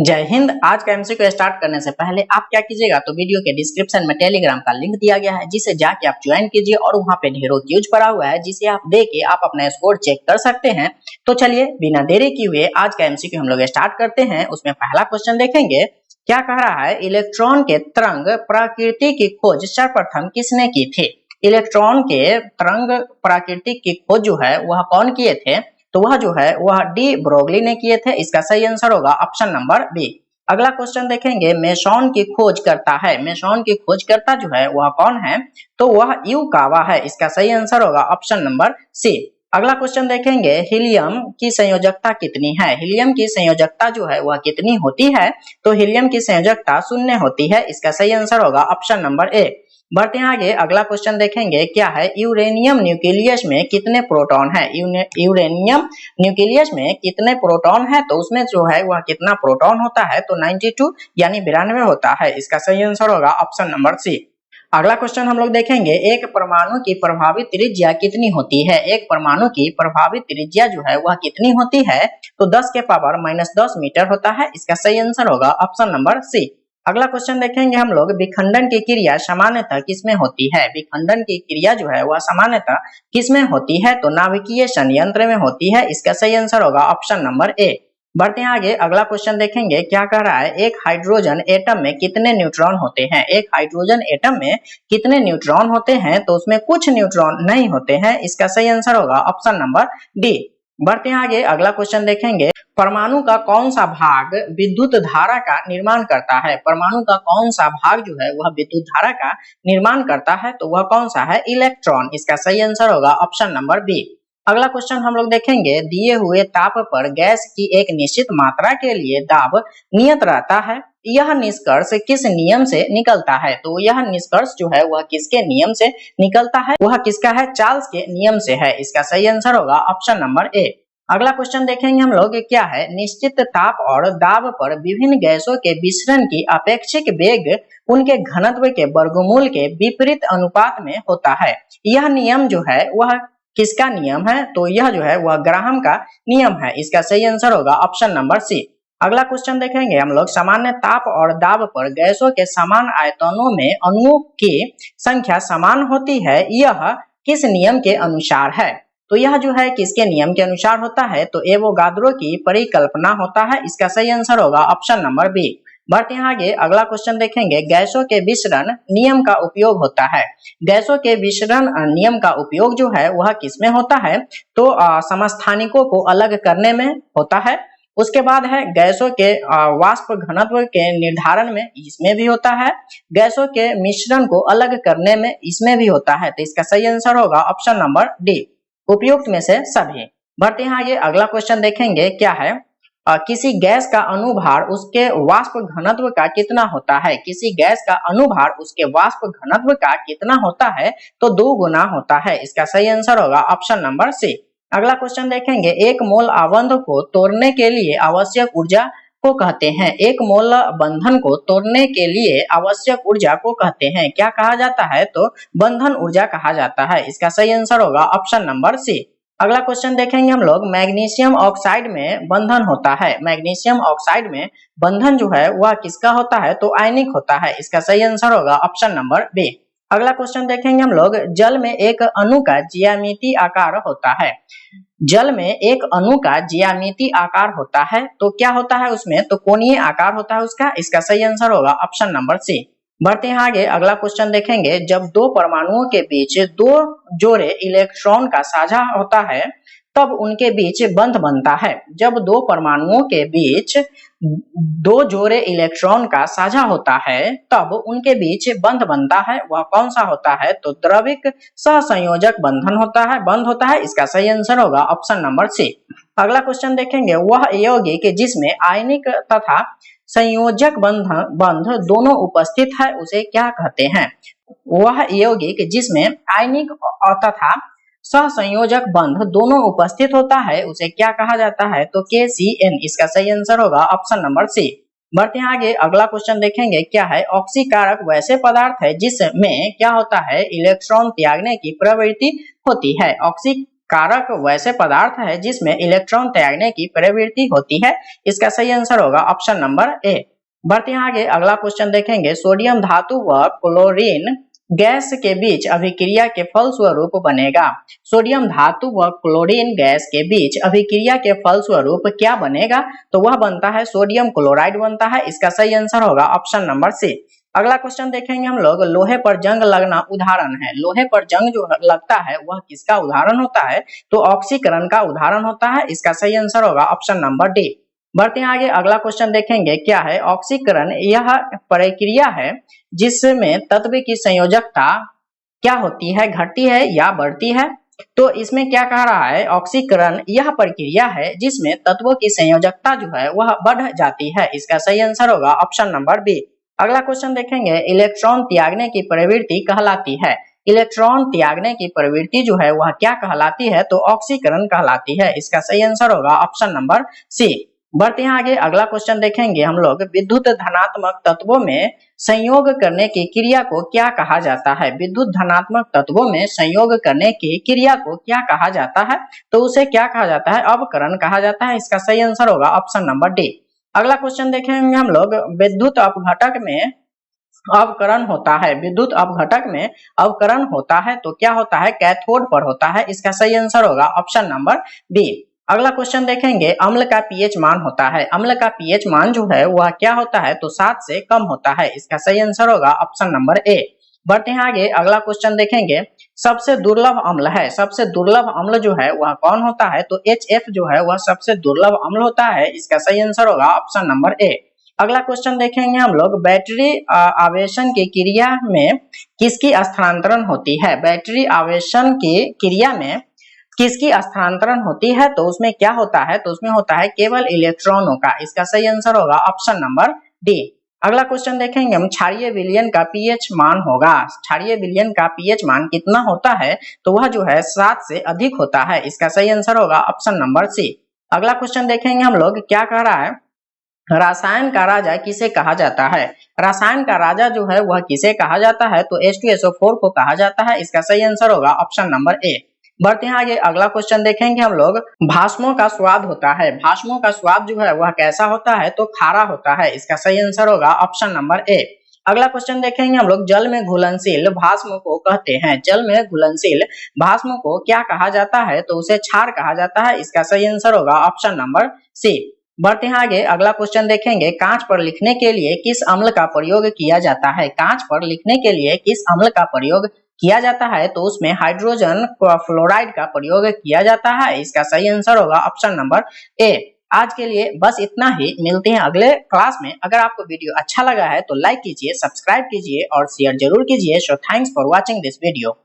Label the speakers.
Speaker 1: जय हिंद। आज का एमसीक्यू स्टार्ट करने से पहले आप क्या कीजिएगा तो वीडियो के डिस्क्रिप्शन में टेलीग्राम का लिंक दिया गया है, जिसे जाके आप ज्वाइन कीजिए और वहां पे ढेरों क्यूज पड़ा हुआ है, जिसे आप दे के आप अपना स्कोर चेक कर सकते हैं। तो चलिए बिना देरी किए हुए आज का एमसीक्यू हम लोग स्टार्ट करते हैं। उसमें पहला क्वेश्चन देखेंगे, क्या कह रहा है, इलेक्ट्रॉन के तरंग प्रकृति की खोज सर्वप्रथम किसने की थी। इलेक्ट्रॉन के तरंग प्रकृति की खोज जो है वह कौन किए थे, तो वह जो है वह डी ब्रोगली ने किए थे। इसका सही आंसर होगा ऑप्शन नंबर बी। अगला क्वेश्चन देखेंगे, मेसॉन की खोज करता है, मेसॉन की खोज करता जो है वह कौन है, तो वह यूकावा है। इसका सही आंसर होगा ऑप्शन नंबर सी। अगला क्वेश्चन देखेंगे, हीलियम की संयोजकता कितनी है। हीलियम की संयोजकता जो है वह कितनी होती है, तो हीलियम की संयोजकता 0 होती है। इसका सही आंसर होगा ऑप्शन नंबर ए। बढ़ते हैं आगे, अगला क्वेश्चन देखेंगे, क्या है, यूरेनियम न्यूक्लियस में कितने प्रोटॉन है। यूरेनियम न्यूक्लियस में कितने प्रोटॉन है, तो उसमें जो है वह कितना प्रोटॉन होता है, तो 92 यानी 92 होता है। इसका सही आंसर होगा ऑप्शन नंबर सी। अगला क्वेश्चन हम लोग देखेंगे, एक परमाणु की प्रभावी त्रिज्या कितनी होती है। एक परमाणु की प्रभावी त्रिज्या जो है वह कितनी होती है, तो 10 के पावर -10 मीटर होता है। इसका सही आंसर होगा ऑप्शन नंबर सी। अगला क्वेश्चन देखेंगे हम लोग, विखंडन की क्रिया सामान्यतः किसमें होती है। विखंडन की क्रिया जो है वह सामान्यतः किसमें होती है, तो नाभिकीय संयंत्र में होती है। इसका सही आंसर होगा ऑप्शन नंबर ए। बढ़ते हैं आगे, अगला क्वेश्चन देखेंगे, क्या कह रहा है, एक हाइड्रोजन एटम में कितने न्यूट्रॉन होते हैं। एक हाइड्रोजन एटम में कितने न्यूट्रॉन होते हैं, तो उसमें कुछ न्यूट्रॉन नहीं होते हैं। इसका सही आंसर होगा ऑप्शन नंबर डी। बढ़ते हैं आगे, अगला क्वेश्चन देखेंगे, परमाणु का कौन सा भाग विद्युत धारा का निर्माण करता है। परमाणु का कौन सा भाग जो है वह विद्युत धारा का निर्माण करता है, तो वह कौन सा है, इलेक्ट्रॉन। इसका सही आंसर होगा ऑप्शन नंबर बी। अगला क्वेश्चन हम लोग देखेंगे, दिए हुए ताप पर गैस की एक निश्चित मात्रा के लिए दाब नियत रहता है, यह निष्कर्ष किस नियम से निकलता है। तो यह निष्कर्ष जो है वह किसके नियम से निकलता है, वह किसका है, चार्ल्स के नियम से है। इसका सही आंसर होगा ऑप्शन नंबर ए। अगला क्वेश्चन देखेंगे हम लोग, क्या है, निश्चित ताप और दाब पर विभिन्न गैसों के विसरण की अपेक्षिक वेग उनके घनत्व के वर्गमूल के विपरीत अनुपात में होता है। यह नियम जो है वह किसका नियम है, तो यह जो है वह ग्राहम का नियम है। इसका सही आंसर होगा ऑप्शन नंबर सी। अगला क्वेश्चन देखेंगे हम लोग, सामान्य ताप और दाब पर गैसों के समान आयतनों में अणुओं की संख्या समान होती है, यह किस नियम के अनुसार है। तो यह जो है किसके नियम के अनुसार होता है, तो एवोगाद्रो की परिकल्पना होता है। इसका सही आंसर होगा ऑप्शन नंबर बी। बढ़ते हैं आगे, अगला क्वेश्चन देखेंगे, गैसों के विसरण नियम का उपयोग होता है। गैसों के विसरण नियम का उपयोग जो है वह किसमें होता है, तो समस्थानिकों को अलग करने में होता है। उसके बाद है गैसों के वाष्प घनत्व के निर्धारण में, इसमें भी होता है। गैसों के मिश्रण को अलग करने में, इसमें भी होता है। तो इसका सही आंसर होगा ऑप्शन नंबर डी, उपयुक्त में से सभी। बढ़ते हैं आगे, अगला क्वेश्चन देखेंगे, क्या है, किसी गैस का अणुभार उसके वाष्प घनत्व का कितना होता है। किसी गैस का अणुभार उसके वाष्प घनत्व का कितना होता है, तो 2 गुना होता है। इसका सही आंसर होगा ऑप्शन नंबर सी। अगला क्वेश्चन देखेंगे, एक मोल आबंध को तोड़ने के लिए आवश्यक ऊर्जा को कहते हैं। एक मोल बंधन को तोड़ने के लिए आवश्यक ऊर्जा को कहते हैं, क्या कहा जाता है, तो बंधन ऊर्जा कहा जाता है। इसका सही आंसर होगा ऑप्शन नंबर सी। अगला क्वेश्चन देखेंगे हम लोग, मैग्नीशियम ऑक्साइड में बंधन होता है। मैग्नीशियम ऑक्साइड में बंधन जो है वह किसका होता है, तो आयनिक होता है। इसका सही आंसर होगा ऑप्शन नंबर बी। अगला क्वेश्चन देखेंगे हम लोग, जल में एक अणु का ज्यामितीय आकार होता है। जल में एक अणु का ज्यामितीय आकार होता है, तो क्या होता है उसमें, तो कोणीय आकार होता है उसका। इसका सही आंसर होगा ऑप्शन नंबर सी। बढ़ते हैं आगे, अगला क्वेश्चन देखेंगे, जब 2 परमाणुओं के बीच 2 जोड़े इलेक्ट्रॉन का साझा होता है तब उनके बीच बंध बनता है। जब 2 परमाणुओं के बीच 2 जोड़े इलेक्ट्रॉन का साझा होता है तब उनके बीच बंध बनता है, वह कौन सा होता है, तो द्रविक सहसंयोजक बंधन होता है, बंध होता है। इसका सही आंसर होगा ऑप्शन नंबर सी। अगला क्वेश्चन देखेंगे, वह यौगिक जिसमें आयनिक तथा संयोजक बंध दोनों उपस्थित है उसे क्या कहते हैं। वह यौगिक जिसमें आयनिक तथा सहसंयोजक बंध दोनों उपस्थित होता है उसे क्या कहा जाता है, तो KCN। इसका सही आंसर होगा ऑप्शन नंबर सी। बढ़ते हैं आगे, अगला क्वेश्चन देखेंगे, क्या है, ऑक्सीकारक वैसे पदार्थ है जिसमें क्या होता है, इलेक्ट्रॉन त्यागने की प्रवृत्ति होती है। ऑक्सी कारक वैसे पदार्थ है जिसमें इलेक्ट्रॉन त्यागने की प्रवृत्ति होती है। इसका सही आंसर होगा ऑप्शन नंबर ए। बढ़ते हैं आगे, अगला क्वेश्चन देखेंगे। सोडियम धातु व क्लोरीन गैस के बीच अभिक्रिया के फलस्वरूप बनेगा। सोडियम धातु व क्लोरीन गैस के बीच अभिक्रिया के फलस्वरूप क्या बनेगा? तो वह बनता है सोडियम क्लोराइड बनता है। इसका सही आंसर होगा ऑप्शन नंबर सी। अगला क्वेश्चन देखेंगे हम लोग। लोहे पर जंग लगना उदाहरण है। लोहे पर जंग जो लगता है वह किसका उदाहरण होता है? तो ऑक्सीकरण का उदाहरण होता है। इसका सही आंसर होगा ऑप्शन नंबर डी। बढ़ते हैं आगे, अगला क्वेश्चन देखेंगे। क्या है ऑक्सीकरण? यह प्रक्रिया है जिसमें तत्व की संयोजकता क्या होती है, घटती है या बढ़ती है? तो इसमें क्या कह रहा है, ऑक्सीकरण यह प्रक्रिया है जिसमें तत्वों की संयोजकता जो है वह बढ़ जाती है। इसका सही आंसर होगा ऑप्शन नंबर बी। अगला क्वेश्चन देखेंगे। इलेक्ट्रॉन त्यागने की प्रवृत्ति कहलाती है। इलेक्ट्रॉन त्यागने की प्रवृत्ति जो है वह क्या कहलाती है? तो ऑक्सीकरण कहलाती है। इसका सही आंसर होगा ऑप्शन नंबर सी। बढ़ते हैं आगे, अगला क्वेश्चन देखेंगे हम लोग। विद्युत धनात्मक तत्वों में संयोग करने की क्रिया को क्या कहा जाता है? विद्युत धनात्मक तत्वों में संयोग करने की क्रिया को क्या कहा जाता है? तो उसे क्या कहा जाता है? अवकरण कहा जाता है। इसका सही आंसर होगा ऑप्शन नंबर डी। अगला क्वेश्चन देखेंगे हम लोग। विद्युत अपघटक में अवकरण होता है। विद्युत अपघटक में अवकरण होता है तो क्या होता है? कैथोड पर होता है। इसका सही आंसर होगा ऑप्शन नंबर बी। अगला क्वेश्चन देखेंगे। अम्ल का पीएच मान होता है। अम्ल का पीएच मान जो है वह क्या होता है? तो 7 से कम होता है। इसका सही आंसर होगा ऑप्शन नंबर ए। बढ़ते हैं आगे, अगला क्वेश्चन देखेंगे। सबसे दुर्लभ अम्ल है। सबसे दुर्लभ अम्ल जो है वह कौन होता है? तो HF जो है वह सबसे दुर्लभ अम्ल होता है। इसका सही आंसर होगा ऑप्शन नंबर ए। अगला क्वेश्चन देखेंगे हम लोग। बैटरी आवेशन की क्रिया में किसकी स्थानांतरण होती है? बैटरी आवेशन की क्रिया में किसकी स्थानांतरण होती है? तो उसमें क्या होता है? तो उसमें होता है केवल इलेक्ट्रॉनों का। इसका सही आंसर होगा ऑप्शन नंबर डी। अगला क्वेश्चन देखेंगे हम। क्षारीय विलयन का पीएच मान होगा। क्षारीय विलयन का पीएच मान कितना होता है? तो वह जो है 7 से अधिक होता है। इसका सही आंसर होगा ऑप्शन नंबर सी। अगला क्वेश्चन देखेंगे हम लोग। क्या कह रहा है? रसायन का राजा किसे कहा जाता है? रसायन का राजा जो है वह किसे कहा जाता है? तो H2SO4 को कहा जाता है। इसका सही आंसर होगा ऑप्शन नंबर ए। बढ़ते हैं आगे, अगला क्वेश्चन देखेंगे हम लोग। भास्मों का स्वाद होता है। भास्मों का स्वाद जो है वह कैसा होता है? तो खारा होता है। इसका सही आंसर होगा ऑप्शन नंबर ए। अगला क्वेश्चन देखेंगे हम लोग। जल में घुलनशील भास्म को कहते हैं। जल में घुलनशील भास्म को क्या कहा जाता है? तो उसे क्षार कहा जाता है। इसका सही आंसर होगा ऑप्शन नंबर सी। बढ़ते हैं आगे, अगला क्वेश्चन देखेंगे। कांच पर लिखने के लिए किस अम्ल का प्रयोग किया जाता है? कांच पर लिखने के लिए किस अम्ल का प्रयोग किया जाता है? तो उसमें हाइड्रोजन फ्लोराइड का प्रयोग किया जाता है। इसका सही आंसर होगा ऑप्शन नंबर ए। आज के लिए बस इतना ही। मिलते हैं अगले क्लास में। अगर आपको वीडियो अच्छा लगा है तो लाइक कीजिए, सब्सक्राइब कीजिए और शेयर जरूर कीजिए। So thanks for watching this video.